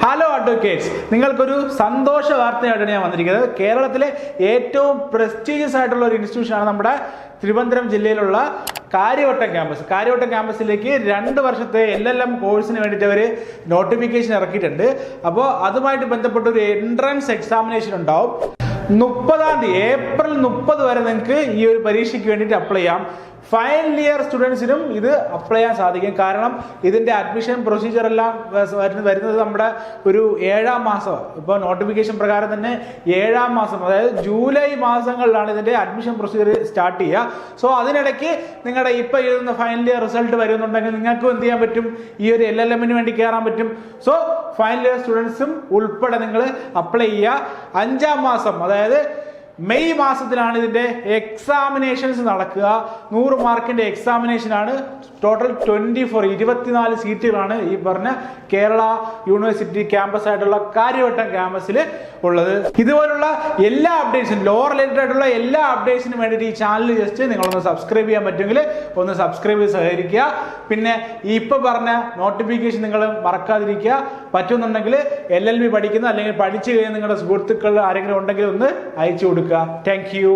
Hello advocates, നിങ്ങൾക്കൊരു സന്തോഷ വാർത്തയായിട്ടാണ് ഞാൻ വന്നിരിക്കുന്നത്. കേരളത്തിലെ ഏറ്റവും പ്രസ്റ്റീജിയസ് ആയിട്ടുള്ള ഒരു ഇൻസ്റ്റിറ്റ്യൂഷനാണ് നമ്മുടെ തിരുവനന്തപുരം ജില്ലയിലുള്ള കാര്യവട്ടം ക്യാമ്പസ്. കാര്യവട്ടം ക്യാമ്പസിലേക്ക് 2 വർഷത്തെ LLM കോഴ്സിന് വേണ്ടിയിട്ട് അവർ നോട്ടിഫിക്കേഷൻ ഇറക്കിയിട്ടുണ്ട്. അപ്പോൾ അതുമായിട്ട് ബന്ധപ്പെട്ട ഒരു എൻട്രൻസ് എക്സാമിനേഷൻ ഉണ്ടാവും. 30-ാം തീയതി ഏപ്രിൽ 30 വരെ നിങ്ങൾക്ക് ഈ ഒരു പരീക്ഷയ്ക്ക് വേണ്ടിയിട്ട് അപ്ലൈ ചെയ്യാം. ഫൈനൽ ഇയർ സ്റ്റുഡൻസിനും ഇത് അപ്ലൈ ചെയ്യാൻ സാധിക്കും. കാരണം ഇതിന്റെ അഡ്മിഷൻ പ്രൊസീജിയർ എല്ലാം വരുന്നത് നമ്മുടെ ഒരു 7-ാം മാസം. ഇപ്പോൾ നോട്ടിഫിക്കേഷൻ പ്രകാരം തന്നെ 7-ാം മാസം, അതായത് ജൂലൈ മാസങ്ങളിലാണ് ഇതിന്റെ അഡ്മിഷൻ പ്രൊസീജിയർ സ്റ്റാർട്ട് ചെയ്യുക. സോ അതിനിടയ്ക്ക് നിങ്ങളുടെ ഇപ്പൊ എഴുതുന്ന ഫൈനൽ ഇയർ റിസൾട്ട് വരുന്നുണ്ടെങ്കിൽ നിങ്ങൾക്കും എന്ത് ചെയ്യാൻ പറ്റും, ഈ ഒരു LLMന് വേണ്ടി കയറാൻ പറ്റും. സോ ഫൈനൽ ഇയർ സ്റ്റുഡൻസും ഉൾപ്പെടെ നിങ്ങൾ അപ്ലൈ ചെയ്യുക. 5-ാം മാസം, അതായത് മെയ് മാസത്തിലാണ് ഇതിന്റെ എക്സാമിനേഷൻസ് നടക്കുക. 100 മാർക്കിന്റെ എക്സാമിനേഷൻ ആണ്. ടോട്ടൽ 24 സീറ്റുകളാണ് ഈ പറഞ്ഞ കേരള യൂണിവേഴ്സിറ്റി ക്യാമ്പസ് ആയിട്ടുള്ള കാര്യവട്ടം ക്യാമ്പസിൽ ഉള്ളത്. ഇതുപോലുള്ള എല്ലാ അപ്ഡേറ്റ്സും, ലോ റിലേറ്റഡ് ആയിട്ടുള്ള എല്ലാ അപ്ഡേറ്റ്സിനും വേണ്ടിയിട്ട് ഈ ചാനൽ ജസ്റ്റ് നിങ്ങളൊന്ന് സബ്സ്ക്രൈബ് ചെയ്യാൻ പറ്റുമെങ്കിൽ ഒന്ന് സബ്സ്ക്രൈബ് ചെയ്ത് സഹകരിക്കുക. പിന്നെ ഇപ്പൊ പറഞ്ഞ നോട്ടിഫിക്കേഷൻ നിങ്ങൾ മറക്കാതിരിക്കുക. പറ്റുന്നുണ്ടെങ്കിൽ LLB പഠിക്കുന്ന അല്ലെങ്കിൽ പഠിച്ചു കഴിഞ്ഞാൽ നിങ്ങളുടെ സുഹൃത്തുക്കൾ ആരെങ്കിലും ഉണ്ടെങ്കിൽ ഒന്ന് അയച്ചു കൊടുക്കുക. Thank you.